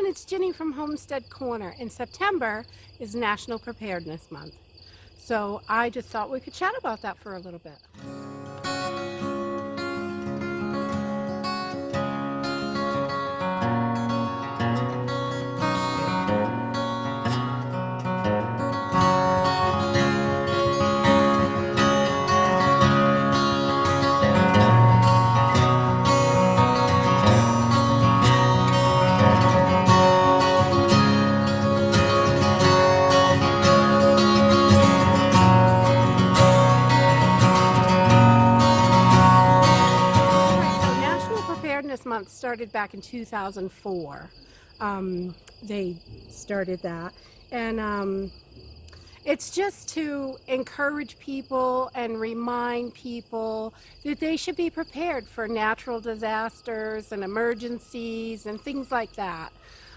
everyone, it's Ginny from Homestead Corner, and September is National Preparedness Month. So I just thought we could chat about that for a little bit. Preparedness Month started back in 2004. They started that, and it's just to encourage people and remind people that they should be prepared for natural disasters and emergencies and things like that.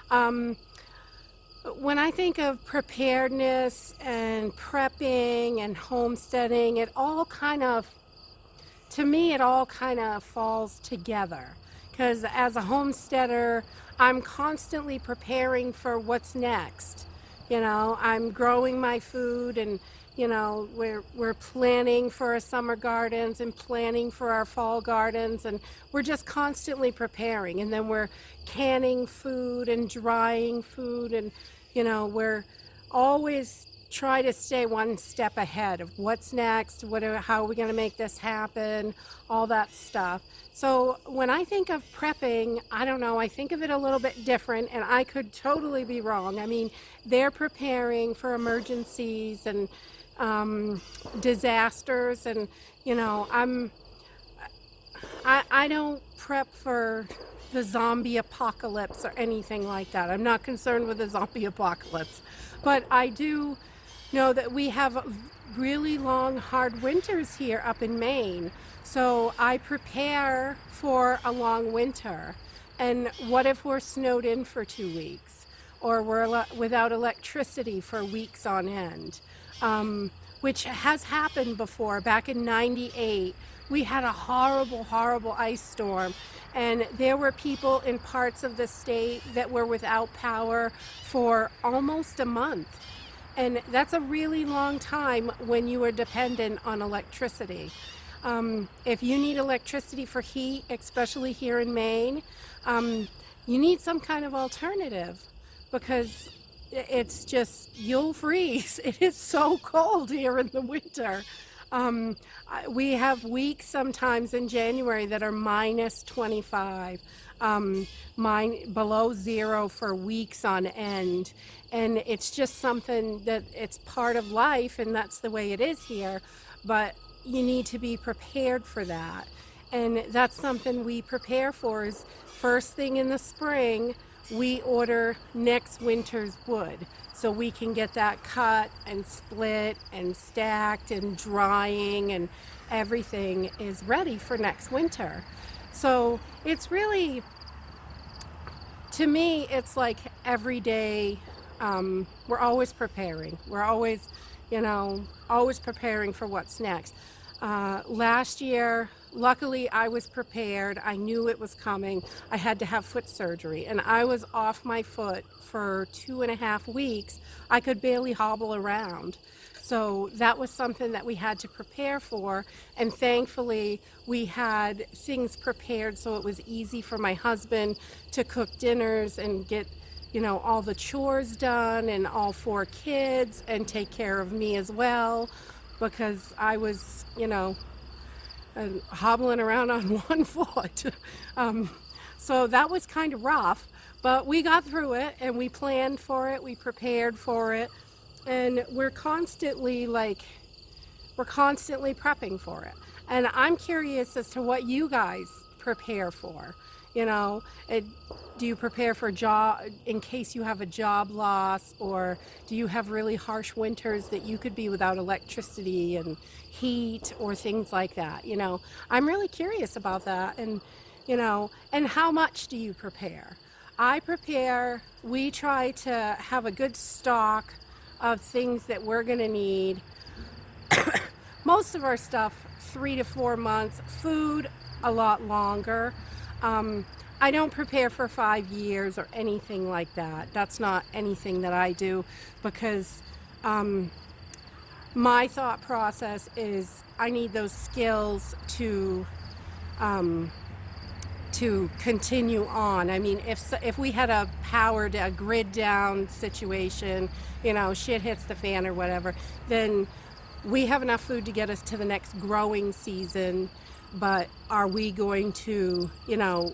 When I think of preparedness and prepping and homesteading, to me, it all kind of falls together, because as a homesteader, I'm constantly preparing for what's next. I'm growing my food, and we're planning for our summer gardens and planning for our fall gardens, and we're just constantly preparing. And then we're canning food and drying food, and we're always try to stay one step ahead of what's next, how are we going to make this happen, all that stuff. So when I think of prepping, I don't know, I think of it a little bit different, and I could totally be wrong. I mean, they're preparing for emergencies and disasters, and I don't prep for the zombie apocalypse or anything like that. I'm not concerned with the zombie apocalypse, but I do know that we have really long, hard winters here up in Maine. So I prepare for a long winter. And what if we're snowed in for 2 weeks, or we're without electricity for weeks on end, which has happened before. Back in '98, we had a horrible, horrible ice storm, and there were people in parts of the state that were without power for almost a month. And that's a really long time when you are dependent on electricity. If you need electricity for heat, especially here in Maine, you need some kind of alternative, because it's just, you'll freeze. It is so cold here in the winter. We have weeks sometimes in January that are minus 25, below zero for weeks on end. And it's just something that it's part of life, and that's the way it is here. But you need to be prepared for that. And that's something we prepare for. Is first thing in the spring, we order next winter's wood, so we can get that cut and split and stacked and drying, and everything is ready for next winter. So it's really, to me, it's like every day, we're always preparing. We're always, always preparing for what's next. Last year, luckily I was prepared. I knew it was coming. I had to have foot surgery, and I was off my foot for 2.5 weeks. I could barely hobble around. So that was something that we had to prepare for, and thankfully we had things prepared so it was easy for my husband to cook dinners and get all the chores done, and all 4 kids, and take care of me as well, because I was hobbling around on one foot. So that was kind of rough, but we got through it, and we planned for it, we prepared for it, and we're constantly prepping for it. And I'm curious as to what you guys prepare for. Do you prepare for in case you have a job loss, or do you have really harsh winters that you could be without electricity and heat or things like that? I'm really curious about that. And and how much do you prepare? We try to have a good stock of things that we're going to need. Most of our stuff, 3 to 4 months. Food, a lot longer. I don't prepare for 5 years or anything like that. That's not anything that I do, because um, my thought process is I need those skills um, to continue on. I mean, if we had a grid down situation, shit hits the fan or whatever, then we have enough food to get us to the next growing season. But are we going to,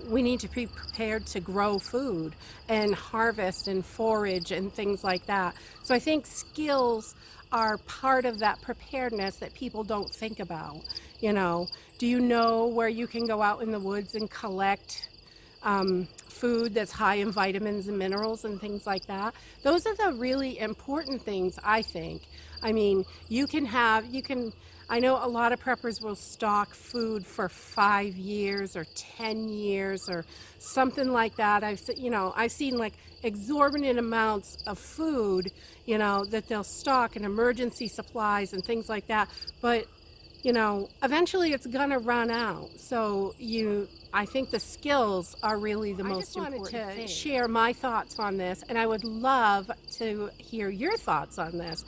we need to be prepared to grow food and harvest and forage and things like that. So I think skills are part of that preparedness that people don't think about. Do you know where you can go out in the woods and collect food that's high in vitamins and minerals and things like that? Those are the really important things, I think. I mean, I know a lot of preppers will stock food for 5 years or 10 years or something like that. I've seen like exorbitant amounts of food, that they'll stock and emergency supplies and things like that. But eventually it's gonna run out. So I think the skills are really the most important thing. I just wanted to share my thoughts on this, and I would love to hear your thoughts on this.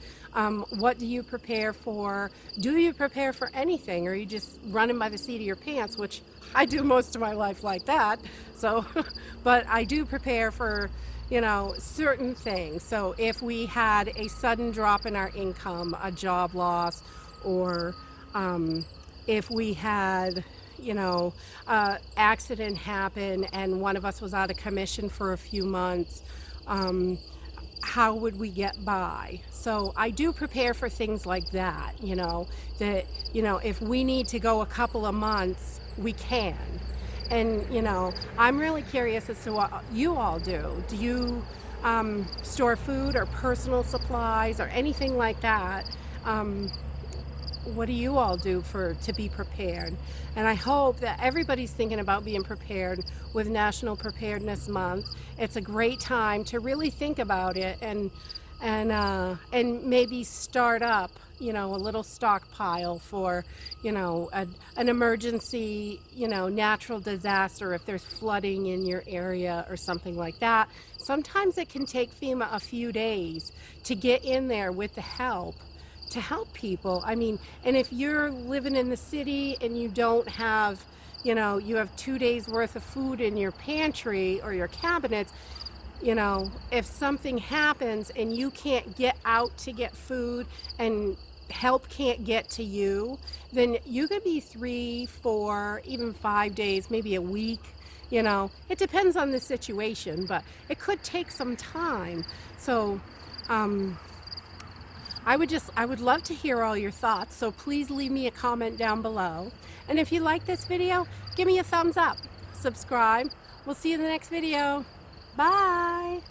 What do you prepare for? Do you prepare for anything, or are you just running by the seat of your pants, which I do most of my life like that. So, but I do prepare for certain things. So if we had a sudden drop in our income, a job loss, or if we had accident happen and one of us was out of commission for a few months, how would we get by? So I do prepare for things like that, if we need to go a couple of months, we can. And I'm really curious as to what you all do. Do you store food or personal supplies or anything like that? What do you all do to be prepared? And I hope that everybody's thinking about being prepared with National Preparedness Month. It's a great time to really think about it and maybe start up, a little stockpile for, an emergency, natural disaster, if there's flooding in your area or something like that. Sometimes it can take FEMA a few days to get in there with the help to help people. I mean, and if you're living in the city and you don't have, you have 2 days worth of food in your pantry or your cabinets, if something happens and you can't get out to get food and help can't get to you, then you could be 3, 4, even 5 days, maybe a week. It depends on the situation, but it could take some time. So, I would love to hear all your thoughts, so please leave me a comment down below. And if you like this video, give me a thumbs up. Subscribe. We'll see you in the next video. Bye.